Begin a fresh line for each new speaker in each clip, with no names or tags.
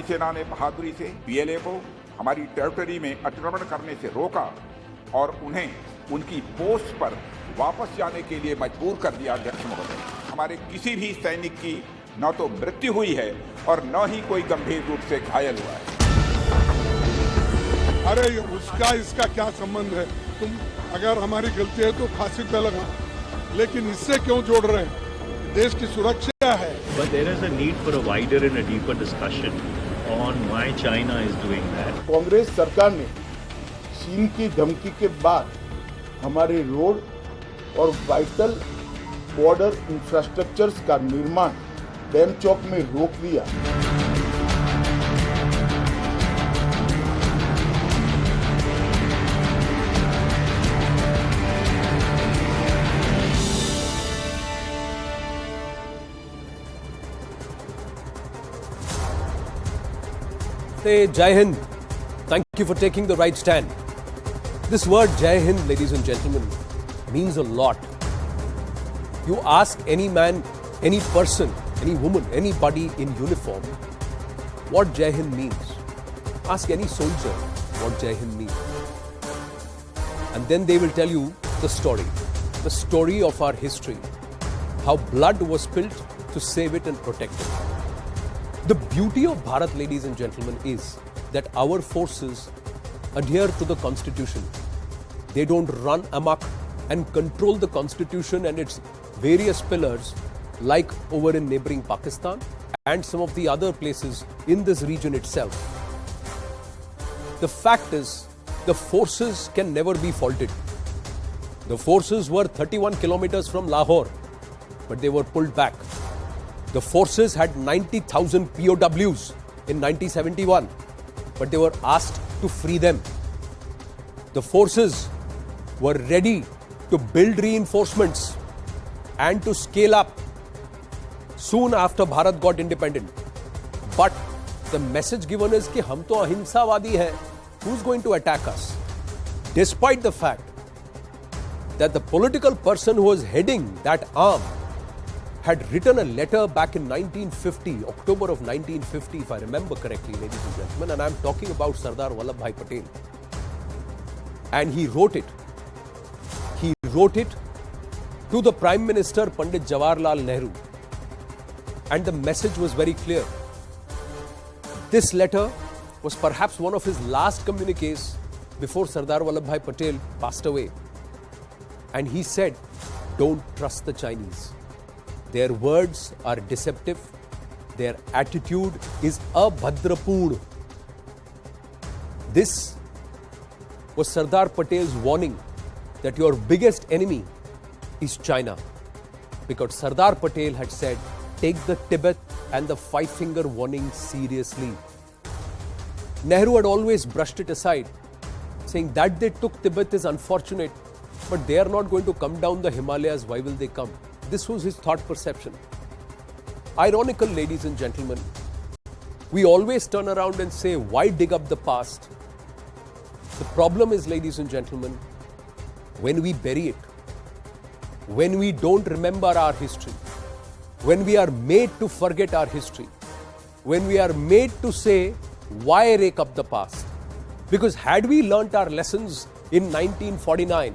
सेना ने बहादुरी से पीएलए को हमारी टेरिटरी में अतिक्रमण करने से रोका और उन्हें उनकी पोस्ट पर वापस जाने के लिए मजबूर कर दिया। अध्यक्ष महोदय, हमारे किसी भी सैनिक की न तो मृत्यु हुई है और न ही कोई गंभीर रूप से घायल हुआ है।
अरे उसका इसका क्या संबंध है? तुम अगर हमारी गलती है तो फांसी पे लगा, लेकिन इससे क्यों जोड़ रहे हैं? देश की सुरक्षा है।
But there is a need for a wider and a deeper discussion on why China is doing that.
Congress सरकार ने चीन की धमकी के बाद हमारे रोड और वाइटल बॉर्डर इंफ्रास्ट्रक्चर्स का निर्माण डैम चौक में रोक दिया।
Say Jai Hind. Thank you for taking the right stand. This word Jai Hind, ladies and gentlemen, means a lot. You ask any man, any person, any woman, anybody in uniform what Jai Hind means. Ask any soldier what Jai Hind means. And then they will tell you the story of our history, how blood was spilled to save it and protect it. The beauty of Bharat, ladies and gentlemen, is that our forces adhere to the Constitution. They don't run amok and control the Constitution and its various pillars like over in neighboring Pakistan and some of the other places in this region itself. The fact is, the forces can never be faulted. The forces were 31 kilometers from Lahore, but they were pulled back. The forces had 90,000 POWs in 1971, but they were asked to free them. The forces were ready to build reinforcements and to scale up soon after Bharat got independent. But the message given is कि हम तो अहिंसावादी हैं. Who's going to attack us? Despite the fact that the political person who was heading that arm had written a letter back in 1950, October of 1950, if I remember correctly, ladies and gentlemen, and I'm talking about Sardar Vallabhbhai Patel. And he wrote it to the Prime Minister Pandit Jawaharlal Nehru. And the message was very clear. This letter was perhaps one of his last communiques before Sardar Vallabhbhai Patel passed away. And he said, don't trust the Chinese. Their words are deceptive. Their attitude is abhadrapurn. This was Sardar Patel's warning that your biggest enemy is China. Because Sardar Patel had said, take the Tibet and the five-finger warning seriously. Nehru had always brushed it aside, saying that they took Tibet is unfortunate, but they are not going to come down the Himalayas. Why will they come? This was his thought perception. Ironical, ladies and gentlemen, we always turn around and say, why dig up the past? The problem is, ladies and gentlemen, when we bury it, when we don't remember our history, when we are made to forget our history, when we are made to say, why rake up the past? Because had we learnt our lessons in 1949,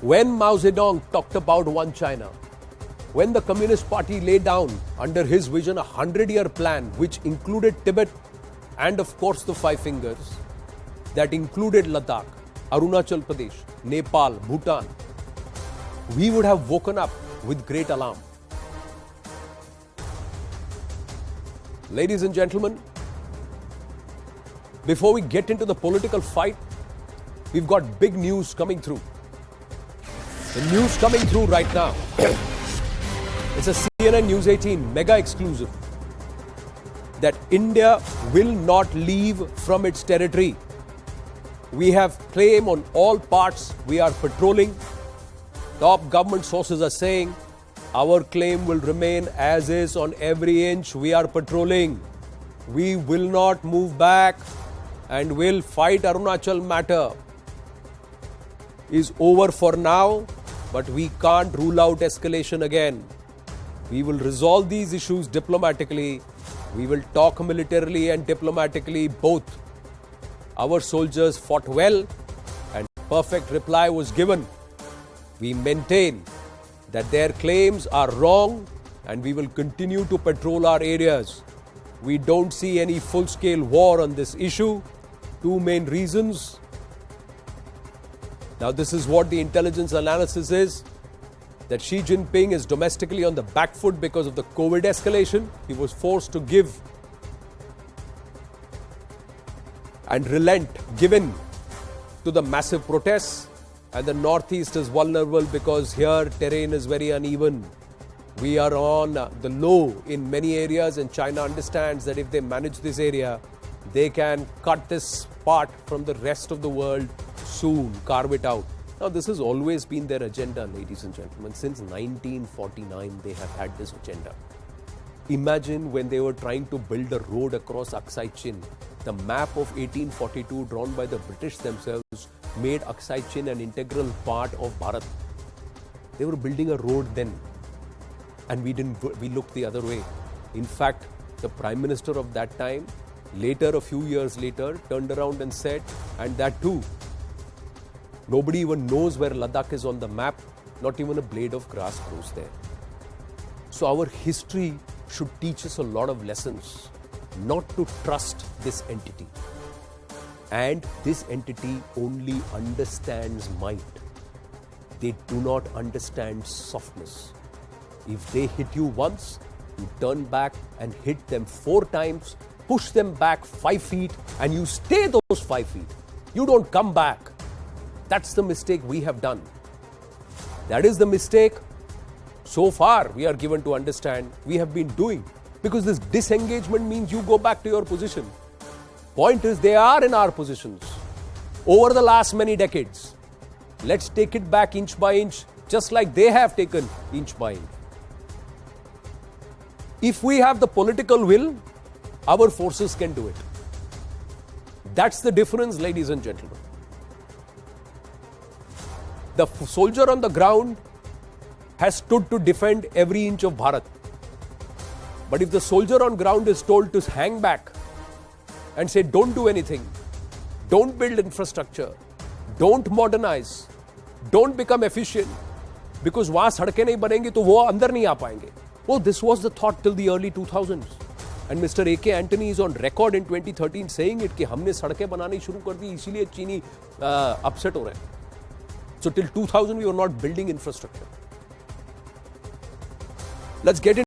when Mao Zedong talked about one China, when the Communist Party laid down under his vision a 100-year plan which included Tibet and of course the Five Fingers, that included Ladakh, Arunachal Pradesh, Nepal, Bhutan, we would have woken up with great alarm. Ladies and gentlemen, before we get into the political fight, we've got big news coming through. The news coming through right now. It's a CNN News 18 mega exclusive that India will not leave from its territory. We have claim on all parts. We are patrolling. Top government sources are saying our claim will remain as is on every inch. We are patrolling. We will not move back and will fight. Arunachal matter is over for now, but we can't rule out escalation again. We will resolve these issues diplomatically We will talk militarily and diplomatically both. Our soldiers fought well and perfect reply was given. We maintain that their claims are wrong and we will continue to patrol our areas. We don't see any full-scale war on this issue. Two main reasons. Now, this is what the intelligence analysis is, that Xi Jinping is domestically on the back foot because of the COVID escalation. He was forced to give and relent, given to the massive protests. And the Northeast is vulnerable because here terrain is very uneven. We are on the low in many areas, and China understands that if they manage this area, they can cut this part from the rest of the world soon, carve it out. Now, this has always been their agenda, ladies and gentlemen. Since 1949, they have had this agenda. Imagine when they were trying to build a road across Aksai Chin. The map of 1842 drawn by the British themselves made Aksai Chin an integral part of Bharat. They were building a road then, and we looked the other way. In fact, the Prime Minister of that time, later, a few years later, turned around and said, and that too, nobody even knows where Ladakh is on the map, not even a blade of grass grows there. So our history should teach us a lot of lessons, not to trust this entity. And this entity only understands might. They do not understand softness. If they hit you once, you turn back and hit them 4 times, push them back 5 feet, and you stay those 5 feet. You don't come back. That's the mistake we have done. That is the mistake so far we are given to understand we have been doing. Because this disengagement means you go back to your position. Point is, they are in our positions over the last many decades. Let's take it back inch by inch, just like they have taken inch by inch. If we have the political will, our forces can do it. That's the difference, ladies and gentlemen. The soldier on the ground has stood to defend every inch of Bharat. But if the soldier on ground is told to hang back and say, don't do anything, don't build infrastructure, don't modernize, don't become efficient, because वहां सड़कें नहीं बनेंगी तो वो अंदर नहीं आ पाएंगे. Well, this was the thought till the early 2000s. And Mr. A.K. Antony is on record in 2013 saying it कि हमने सड़कें बनानी शुरू कर दी, इसीलिए चीनी upset हो रहे हैं. So till 2000 we were not building infrastructure. Let's get into